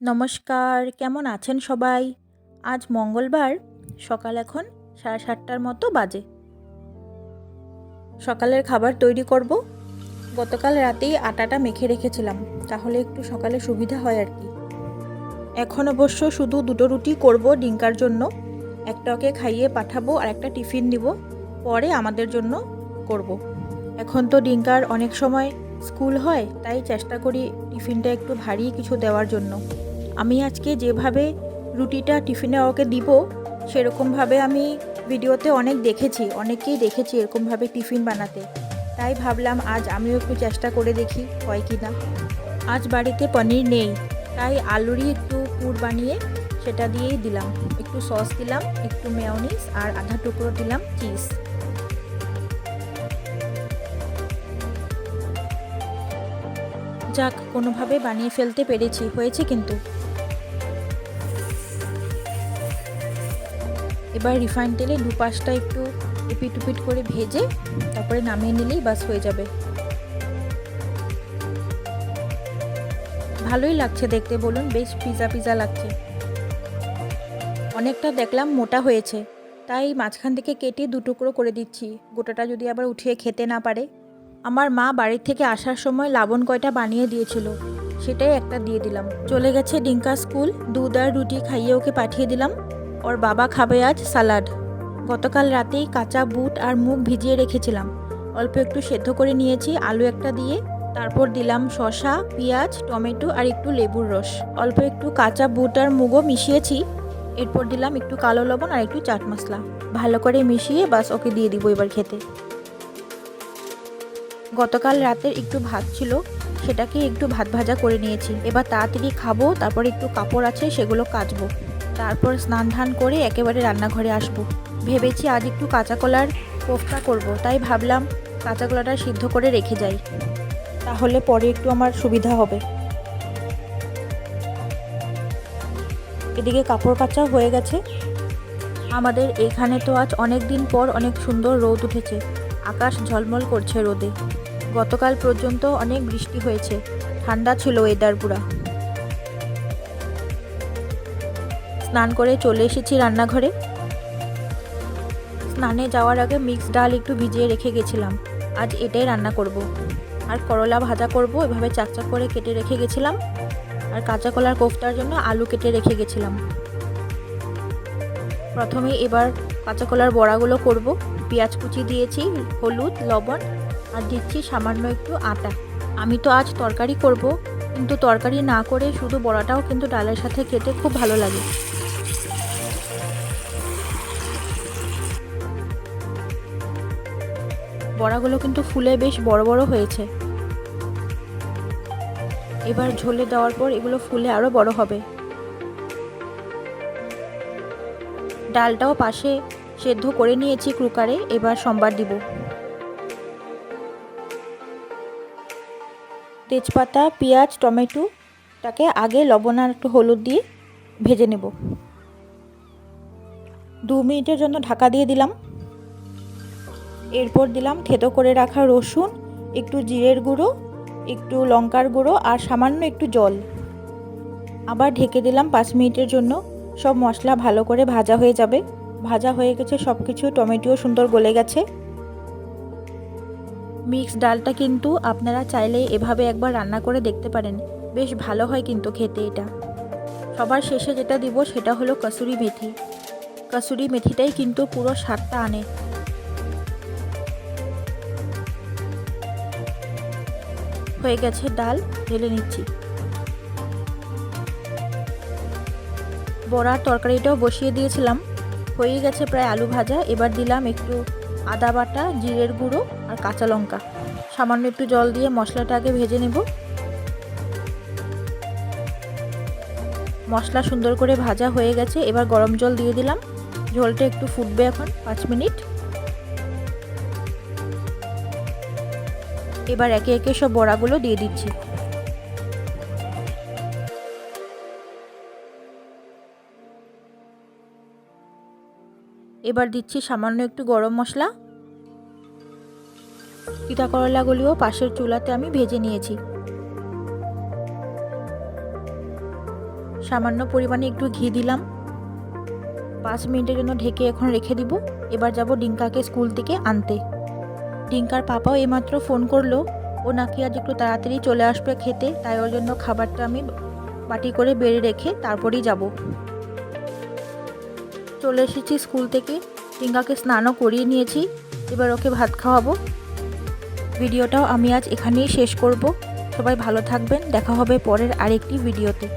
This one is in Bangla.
নমস্কার, কেমন আছেন সবাই? আজ মঙ্গলবার, সকাল এখন 7:30টার মতো বাজে। সকালের খাবার তৈরি করব। গতকাল রাতেই আটাটা মেখে রেখেছিলাম, তাহলে একটু সকালে সুবিধা হয় আর কি। এখন অবশ্য শুধু দুটো রুটি করব ডিঙ্কার জন্য। একটা ওকে খাইয়ে পাঠাবো আর একটা টিফিন দিব, পরে আমাদের জন্য করব। এখন তো ডিঙ্কার অনেক সময় স্কুল হয়, তাই চেষ্টা করি টিফিনটা একটু ভারী কিছু দেওয়ার জন্য। আমি আজকে যেভাবে রুটিটা টিফিনে ওকে দিব, সেরকমভাবে আমি ভিডিওতে অনেকেই দেখেছি এরকমভাবে টিফিন বানাতে। তাই ভাবলাম আজ আমিও একটু চেষ্টা করে দেখি হয় কি না। আজ বাড়িতে পনির নেই, তাই আলুরই একটু পুর বানিয়ে সেটা দিয়েই দিলাম। একটু সস দিলাম, একটু মেয়োনিজ আর আধা টুকরো দিলাম চিজ। যাক, কোনোভাবে বানিয়ে ফেলতে পেরেছি, হয়েছে কিন্তু। এবার রিফাইন তেলে দুপাশটা একটু এপিট উপিট করে ভেজে তারপরে নামিয়ে নিলেই বাস হয়ে যাবে। ভালোই লাগছে দেখতে, বলুন, বেশ পিজা পিজা লাগছে। অনেকটা দেখলাম মোটা হয়েছে, তাই মাঝখান থেকে কেটে দুটুকরো করে দিচ্ছি, গোটাটা যদি আবার উঠিয়ে খেতে না পারে। আমার মা বাড়ির থেকে আসার সময় লাবণ কয়টা বানিয়ে দিয়েছিল, সেটাই একটা দিয়ে দিলাম। চলে গেছে ডিঙ্কা স্কুল, দুধ আর রুটি খাইয়ে ওকে পাঠিয়ে দিলাম। ওর বাবা খাবে আজ সালাড। গতকাল রাতেই কাঁচা বুট আর মুগ ভিজিয়ে রেখেছিলাম, অল্প একটু সেদ্ধ করে নিয়েছি আলু একটা দিয়ে। তারপর দিলাম শসা, পেঁয়াজ, টমেটো আর একটু লেবুর রস। অল্প একটু কাঁচা বুট আর মুগও মিশিয়েছি। এরপর দিলাম একটু কালো লবণ আর একটু চাট মশলা। ভালো করে মিশিয়ে বাস ওকে দিয়ে দিব এবার খেতে। গতকাল রাতের একটু ভাত ছিল, সেটাকে একটু ভাত ভাজা করে নিয়েছি। এবার তাড়াতাড়ি খাবো, তারপর একটু কাপড় আছে সেগুলো কাচবো, তারপর স্নান ধান করে একেবারে রান্নাঘরে আসবো। ভেবেছি আজ একটু কাঁচা কলার কোফতা করব, তাই ভাবলাম কাঁচা কলাটা সিদ্ধ করে রেখে যাই, তাহলে পরে একটু আমার সুবিধা হবে। এদিকে কাপড় কাচা হয়ে গেছে। আমাদের এখানে তো আজ অনেক দিন পর অনেক সুন্দর রোদ উঠেছে, আকাশ ঝলমল করছে রোদে। গতকাল পর্যন্ত অনেক বৃষ্টি হয়েছে, ঠান্ডা ছিল ওয়েদার পুরা। স্নান করে চলে এসেছি রান্নাঘরে। স্নানে যাওয়ার আগে মিক্স ডাল একটু ভিজিয়ে রেখে গেছিলাম, আজ এটাই রান্না করব। আর করলা ভাজা করব, এভাবে চাকচাক করে কেটে রেখে গেছিলাম। আর কাঁচা কলার কোফতার জন্য আলু কেটে রেখে গেছিলাম। প্রথমে এবার কাঁচা কলার বড়াগুলো করব। পেঁয়াজ কুচি দিয়েছি, হলুদ, লবণ আর দিচ্ছি সামান্য একটু আটা। আমি তো আজ তরকারি করব, কিন্তু তরকারি না করে শুধু বড়াটাও কিন্তু ডালের সাথে খেতে খুব ভালো লাগে। বড়াগুলো কিন্তু ফুলে বেশ বড় বড় হয়েছে। এবার ঝোলে দেওয়ার পর এগুলো ফুলে আরও বড় হবে। ডালটাও পাশে সেদ্ধ করে নিয়েছি কুকারে, এবার সম্বার দিব। তেজপাতা, পেঁয়াজ, টমেটোটাকে আগে লবণ আর একটু হলুদ দিয়ে ভেজে নেব। 2 মিনিটের জন্য ঢাকা দিয়ে দিলাম। এরপর দিলাম থেতো করে রাখা রসুন, একটু জিরের গুঁড়ো, একটু লঙ্কার গুঁড়ো আর সামান্য একটু জল। আবার ঢেকে দিলাম 5 মিনিটের জন্য। সব মশলা ভালো করে ভাজা হয়ে যাবে। ভাজা হয়ে গেছে সব কিছু, টমেটোও সুন্দর গলে গেছে। মিক্স ডালটা কিন্তু আপনারা চাইলে এভাবে একবার রান্না করে দেখতে পারেন, বেশ ভালো হয় কিন্তু খেতে এটা। সবার শেষে যেটা দিব সেটা হলো কসুরি মেথি। কসুরি মেথিটাই কিন্তু পুরো স্বাদটা আনে। হয়ে গেছে ডাল, ঢেলে নিচ্ছি। বড়ার তরকারিটাও বসিয়ে দিয়েছিলাম, হয়ে গেছে প্রায় আলু ভাজা। এবার দিলাম একটু আদা বাটা, জিরের গুঁড়ো আর কাঁচা লঙ্কা। সামান্য একটু জল দিয়ে মশলাটা আগে ভেজে নেব। মশলা সুন্দর করে ভাজা হয়ে গেছে, এবার গরম জল দিয়ে দিলাম। ঝোলটা একটু ফুটবে এখন 5 মিনিট। এবার একে একে সব বড়াগুলো দিয়ে দিচ্ছি। এবার দিচ্ছি সামান্য একটু গরম মশলা। তিতা করলাগুলিও পাশের চুলাতে আমি ভেজে নিয়েছি। সামান্য পরিমাণে একটু ঘি দিলাম। 5 মিনিটের জন্য ঢেকে এখন রেখে দিব। এবার যাব ডিঙ্কাকে স্কুল থেকে আনতে। ডিঙ্কার পাপাও এইমাত্র ফোন করলো, ও নাকি আজ একটু তাড়াতাড়ি চলে আসবে খেতে, তাই ওর জন্য খাবারটা আমি বাটি করে বেড়ে রেখে তারপরেই যাব। চলে এসেছি স্কুল থেকে, ডিঙ্কাকে স্নানও করিয়ে নিয়েছি, এবার ওকে ভাত খাওয়াবো। ভিডিওটাও আমি আজ এখানেই শেষ করব। সবাই ভালো থাকবেন, দেখা হবে পরের আরেকটি ভিডিওতে।